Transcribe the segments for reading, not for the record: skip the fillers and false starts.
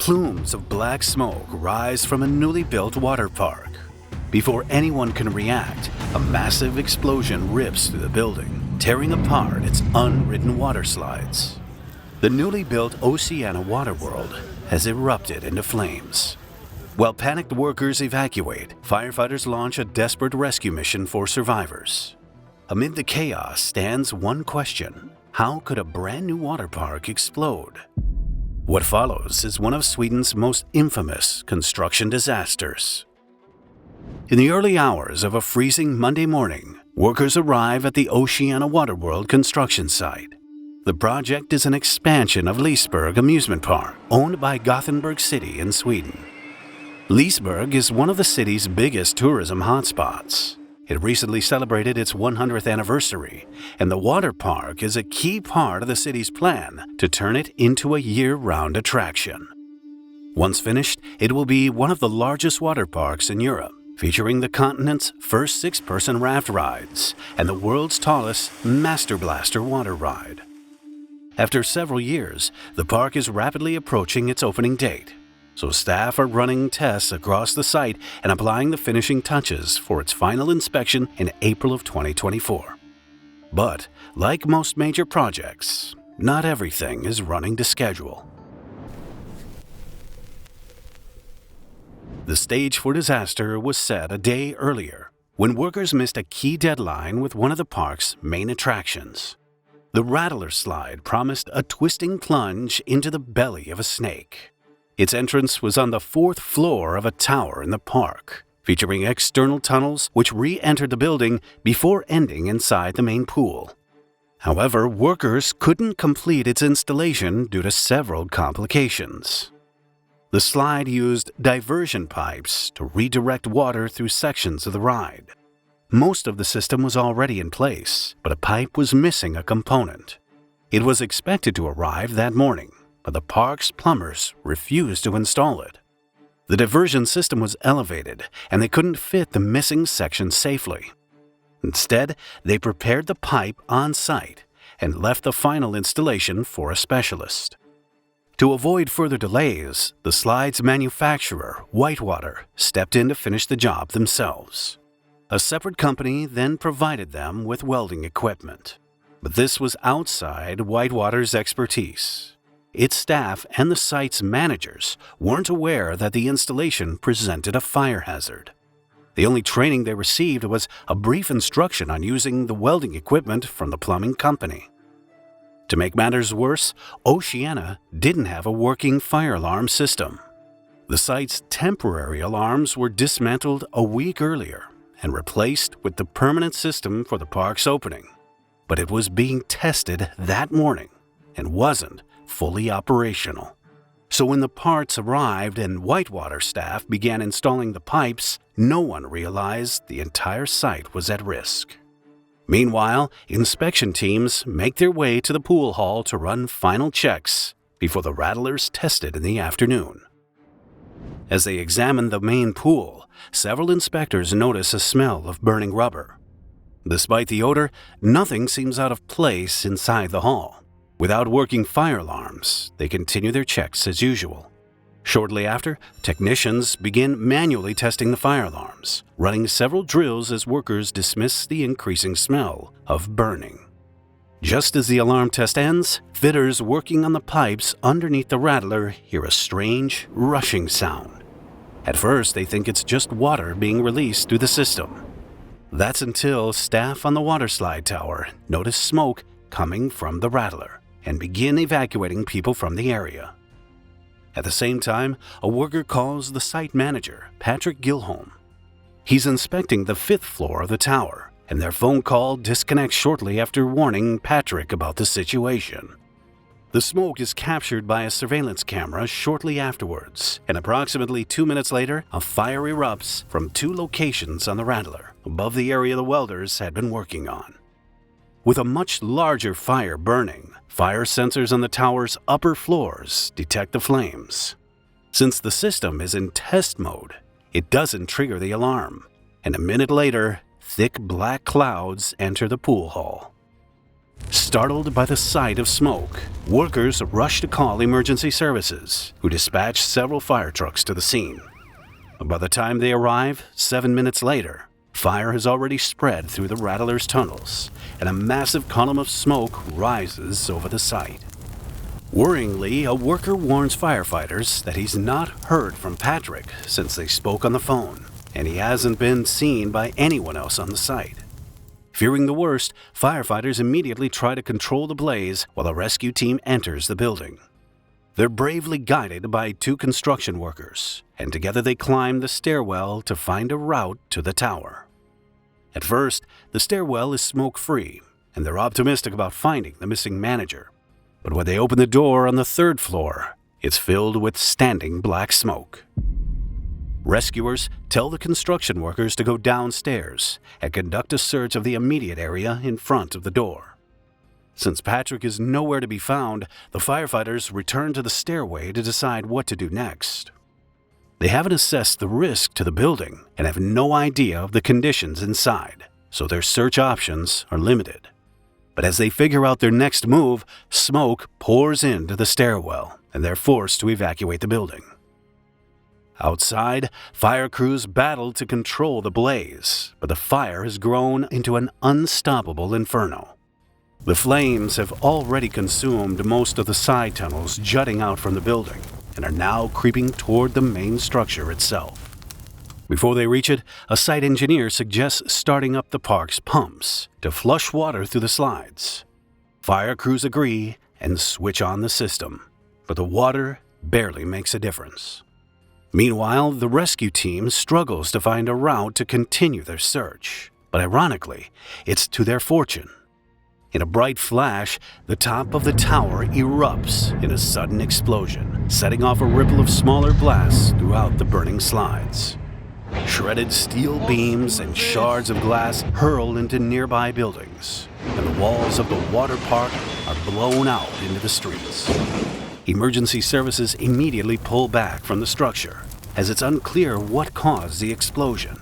Plumes of black smoke rise from a newly built water park. Before anyone can react, a massive explosion rips through the building, tearing apart its unridden water slides. The newly built Oceana WaterWorld has erupted into flames. While panicked workers evacuate, firefighters launch a desperate rescue mission for survivors. Amid the chaos stands one question: how could a brand new water park explode? What follows is one of Sweden's most infamous construction disasters. In the early hours of a freezing Monday morning, workers arrive at the Oceana WaterWorld construction site. The project is an expansion of Liseberg amusement park, owned by Gothenburg city in Sweden. Liseberg is one of the city's biggest tourism hotspots. It recently celebrated its 100th anniversary, and the water park is a key part of the city's plan to turn it into a year-round attraction. Once finished, it will be one of the largest water parks in Europe, featuring the continent's first six-person raft rides and the world's tallest Master Blaster water ride. After several years, the park is rapidly approaching its opening date, so staff are running tests across the site and applying the finishing touches for its final inspection in April of 2024. But, like most major projects, not everything is running to schedule. The stage for disaster was set a day earlier, when workers missed a key deadline with one of the park's main attractions. The Rattler slide promised a twisting plunge into the belly of a snake. Its entrance was on the fourth floor of a tower in the park, featuring external tunnels which re-entered the building before ending inside the main pool. However, workers couldn't complete its installation due to several complications. The slide used diversion pipes to redirect water through sections of the ride. Most of the system was already in place, but a pipe was missing a component. It was expected to arrive that morning, but the park's plumbers refused to install it. The diversion system was elevated, and they couldn't fit the missing section safely. Instead, they prepared the pipe on site and left the final installation for a specialist. To avoid further delays, the slide's manufacturer, Whitewater, stepped in to finish the job themselves. A separate company then provided them with welding equipment. But this was outside Whitewater's expertise. Its staff and the site's managers weren't aware that the installation presented a fire hazard. The only training they received was a brief instruction on using the welding equipment from the plumbing company. To make matters worse, Oceana didn't have a working fire alarm system. The site's temporary alarms were dismantled a week earlier and replaced with the permanent system for the park's opening. But it was being tested that morning and wasn't fully operational. So when the parts arrived and Whitewater staff began installing the pipes, no one realized the entire site was at risk. Meanwhile, inspection teams make their way to the pool hall to run final checks before the Rattlers tested in the afternoon. As they examine the main pool, several inspectors notice a smell of burning rubber. Despite the odor, nothing seems out of place inside the hall. Without working fire alarms, they continue their checks as usual. Shortly after, technicians begin manually testing the fire alarms, running several drills as workers dismiss the increasing smell of burning. Just as the alarm test ends, fitters working on the pipes underneath the Rattler hear a strange, rushing sound. At first, they think it's just water being released through the system. That's until staff on the water slide tower notice smoke coming from the Rattler and begin evacuating people from the area. At the same time, a worker calls the site manager, Patrick Gilholm. He's inspecting the fifth floor of the tower, and their phone call disconnects shortly after warning Patrick about the situation. The smoke is captured by a surveillance camera shortly afterwards, and approximately 2 minutes later, a fire erupts from two locations on the Rattler, above the area the welders had been working on. With a much larger fire burning, fire sensors on the tower's upper floors detect the flames. Since the system is in test mode, it doesn't trigger the alarm, and a minute later, thick black clouds enter the pool hall. Startled by the sight of smoke, workers rush to call emergency services, who dispatch several fire trucks to the scene. By the time they arrive, 7 minutes later, fire has already spread through the Rattler's tunnels, and a massive column of smoke rises over the site. Worryingly, a worker warns firefighters that he's not heard from Patrick since they spoke on the phone, and he hasn't been seen by anyone else on the site. Fearing the worst, firefighters immediately try to control the blaze while a rescue team enters the building. They're bravely guided by 2 construction workers, and together they climb the stairwell to find a route to the tower. At first, the stairwell is smoke-free, and they're optimistic about finding the missing manager. But when they open the door on the 3rd floor, it's filled with standing black smoke. Rescuers tell the construction workers to go downstairs and conduct a search of the immediate area in front of the door. Since Patrick is nowhere to be found, the firefighters return to the stairway to decide what to do next. They haven't assessed the risk to the building and have no idea of the conditions inside, so their search options are limited. But as they figure out their next move, smoke pours into the stairwell, and they're forced to evacuate the building. Outside, fire crews battle to control the blaze, but the fire has grown into an unstoppable inferno. The flames have already consumed most of the side tunnels jutting out from the building, and are now creeping toward the main structure itself. Before they reach it, a site engineer suggests starting up the park's pumps to flush water through the slides. Fire crews agree and switch on the system, but the water barely makes a difference. Meanwhile, the rescue team struggles to find a route to continue their search, but ironically, it's to their fortune. In a bright flash, the top of the tower erupts in a sudden explosion, setting off a ripple of smaller blasts throughout the burning slides. Shredded steel beams and shards of glass hurl into nearby buildings, and the walls of the water park are blown out into the streets. Emergency services immediately pull back from the structure, as it's unclear what caused the explosion.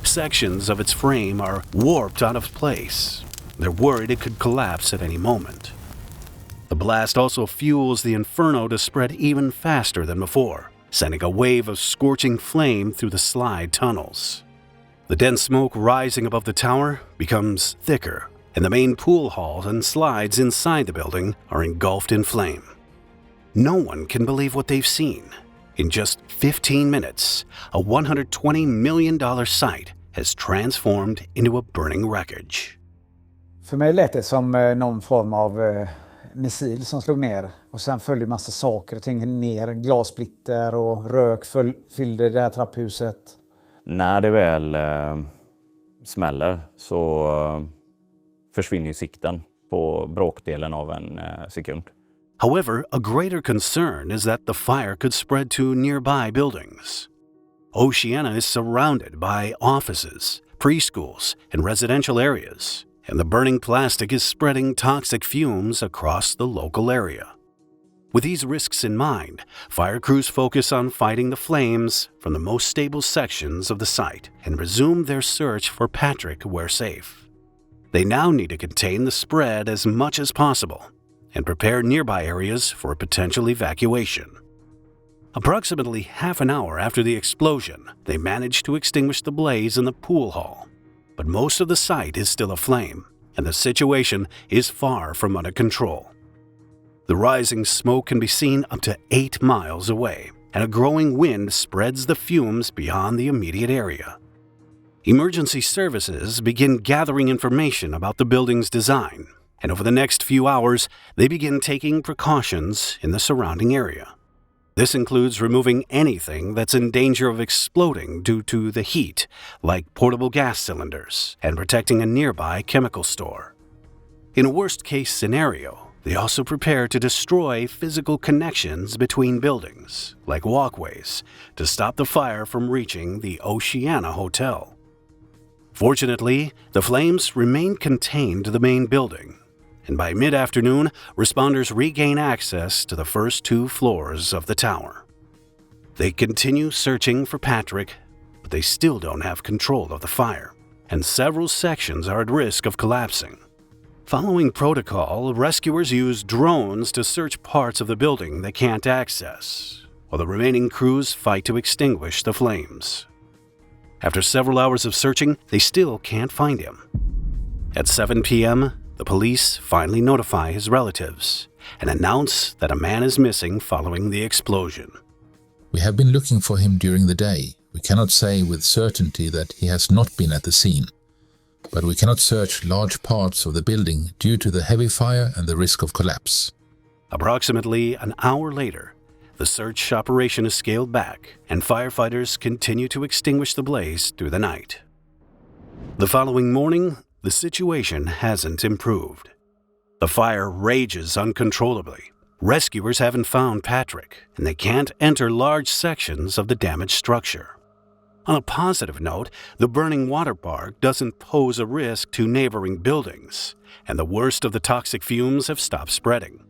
Sections of its frame are warped out of place. They're worried it could collapse at any moment. The blast also fuels the inferno to spread even faster than before, sending a wave of scorching flame through the slide tunnels. The dense smoke rising above the tower becomes thicker, and the main pool halls and slides inside the building are engulfed in flame. No one can believe what they've seen. In just 15 minutes, a $120 million site has transformed into a burning wreckage. För mig lät det som någon form av missil som slog ner. Och sen följde massa saker och ting ner. Glassplitter och rök fyllde det här trapphuset. När det väl smäller så försvinner sikten på bråkdelen av en sekund. However, a greater concern is that the fire could spread to nearby buildings. Oceana is surrounded by offices, preschools, and residential areas, and the burning plastic is spreading toxic fumes across the local area. With these risks in mind, fire crews focus on fighting the flames from the most stable sections of the site and resume their search for Patrick where safe. They now need to contain the spread as much as possible and prepare nearby areas for a potential evacuation. Approximately half an hour after the explosion, they manage to extinguish the blaze in the pool hall. But most of the site is still aflame, and the situation is far from under control. The rising smoke can be seen up to 8 miles away, and a growing wind spreads the fumes beyond the immediate area. Emergency services begin gathering information about the building's design, and over the next few hours, they begin taking precautions in the surrounding area. This includes removing anything that's in danger of exploding due to the heat, like portable gas cylinders, and protecting a nearby chemical store. In a worst-case scenario, they also prepare to destroy physical connections between buildings, like walkways, to stop the fire from reaching the Oceana Hotel. Fortunately, the flames remain contained to the main building, and by mid-afternoon, responders regain access to the first 2 floors of the tower. They continue searching for Patrick, but they still don't have control of the fire, and several sections are at risk of collapsing. Following protocol, rescuers use drones to search parts of the building they can't access, while the remaining crews fight to extinguish the flames. After several hours of searching, they still can't find him. At 7 p.m., the police finally notify his relatives and announce that a man is missing following the explosion. We have been looking for him during the day. We cannot say with certainty that he has not been at the scene, but we cannot search large parts of the building due to the heavy fire and the risk of collapse. Approximately an hour later, the search operation is scaled back and firefighters continue to extinguish the blaze through the night. The following morning, the situation hasn't improved. The fire rages uncontrollably. Rescuers haven't found Patrick, and they can't enter large sections of the damaged structure. On a positive note, the burning water park doesn't pose a risk to neighboring buildings, and the worst of the toxic fumes have stopped spreading.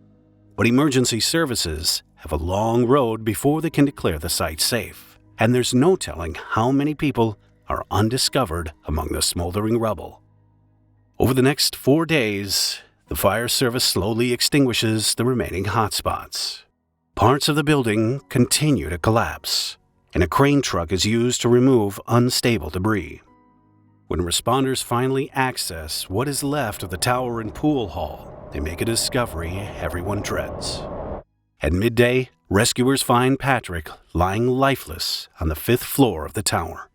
But emergency services have a long road before they can declare the site safe, and there's no telling how many people are undiscovered among the smoldering rubble. Over the next 4 days, the fire service slowly extinguishes the remaining hotspots. Parts of the building continue to collapse, and a crane truck is used to remove unstable debris. When responders finally access what is left of the tower and pool hall, they make a discovery everyone dreads. At midday, rescuers find Patrick lying lifeless on the 5th floor of the tower.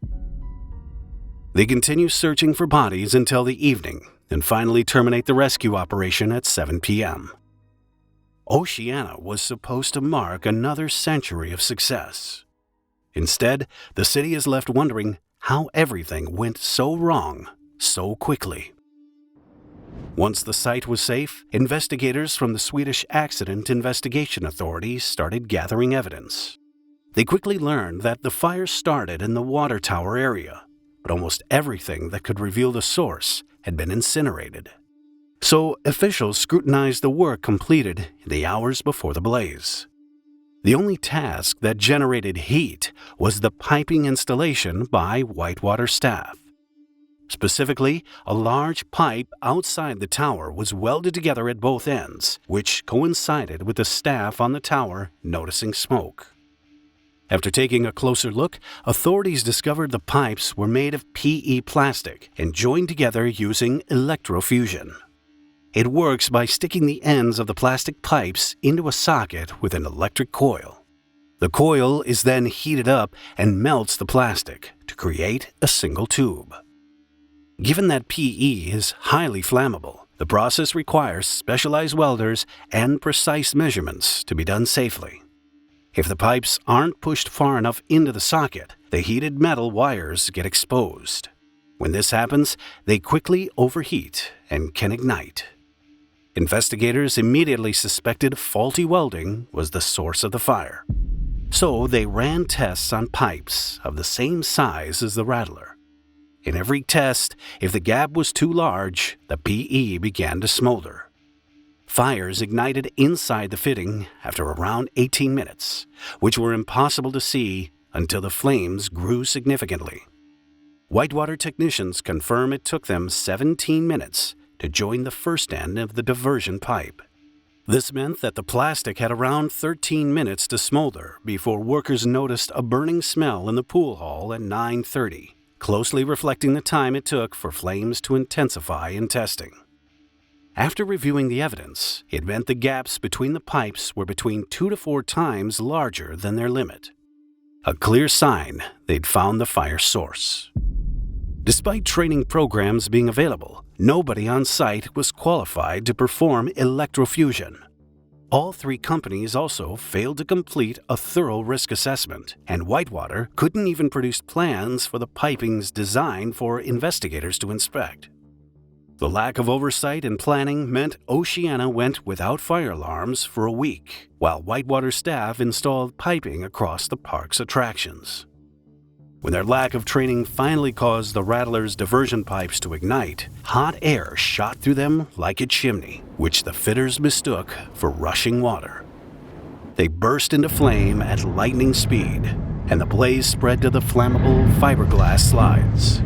They continue searching for bodies until the evening and finally terminate the rescue operation at 7 p.m. Oceana was supposed to mark another century of success. Instead, the city is left wondering how everything went so wrong so quickly. Once the site was safe, investigators from the Swedish Accident Investigation Authority started gathering evidence. They quickly learned that the fire started in the water tower area, but almost everything that could reveal the source had been incinerated. So officials scrutinized the work completed in the hours before the blaze. The only task that generated heat was the piping installation by Whitewater staff. Specifically, a large pipe outside the tower was welded together at both ends, which coincided with the staff on the tower noticing smoke. After taking a closer look, authorities discovered the pipes were made of PE plastic and joined together using electrofusion. It works by sticking the ends of the plastic pipes into a socket with an electric coil. The coil is then heated up and melts the plastic to create a single tube. Given that PE is highly flammable, the process requires specialized welders and precise measurements to be done safely. If the pipes aren't pushed far enough into the socket, the heated metal wires get exposed. When this happens, they quickly overheat and can ignite. Investigators immediately suspected faulty welding was the source of the fire. So they ran tests on pipes of the same size as the rattler. In every test, if the gap was too large, the PE began to smolder. Fires ignited inside the fitting after around 18 minutes, which were impossible to see until the flames grew significantly. Whitewater technicians confirm it took them 17 minutes to join the first end of the diversion pipe. This meant that the plastic had around 13 minutes to smolder before workers noticed a burning smell in the pool hall at 9:30, closely reflecting the time it took for flames to intensify in testing. After reviewing the evidence, it meant the gaps between the pipes were between 2 to 4 times larger than their limit. A clear sign they'd found the fire source. Despite training programs being available, nobody on site was qualified to perform electrofusion. All 3 companies also failed to complete a thorough risk assessment, and Whitewater couldn't even produce plans for the pipings designed for investigators to inspect. The lack of oversight and planning meant Oceana went without fire alarms for a week, while Whitewater staff installed piping across the park's attractions. When their lack of training finally caused the Rattler's diversion pipes to ignite, hot air shot through them like a chimney, which the fitters mistook for rushing water. They burst into flame at lightning speed, and the blaze spread to the flammable fiberglass slides.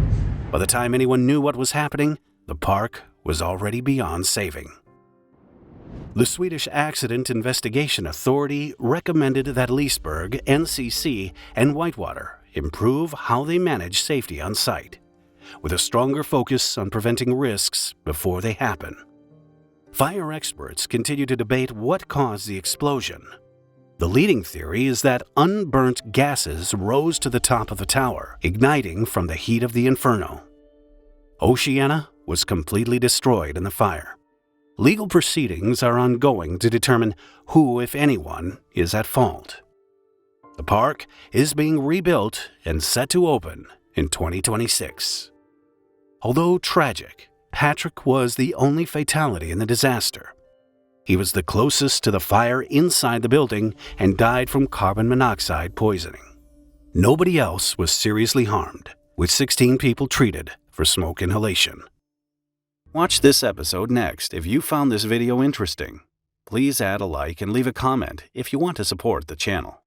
By the time anyone knew what was happening, the park was already beyond saving. The Swedish Accident Investigation Authority recommended that Leesburg, NCC, and Whitewater improve how they manage safety on site, with a stronger focus on preventing risks before they happen. Fire experts continue to debate what caused the explosion. The leading theory is that unburnt gases rose to the top of the tower, igniting from the heat of the inferno. Oceana was completely destroyed in the fire. Legal proceedings are ongoing to determine who, if anyone, is at fault. The park is being rebuilt and set to open in 2026. Although tragic, Patrick was the only fatality in the disaster. He was the closest to the fire inside the building and died from carbon monoxide poisoning. Nobody else was seriously harmed, with 16 people treated for smoke inhalation. Watch this episode next if you found this video interesting. Please add a like and leave a comment if you want to support the channel.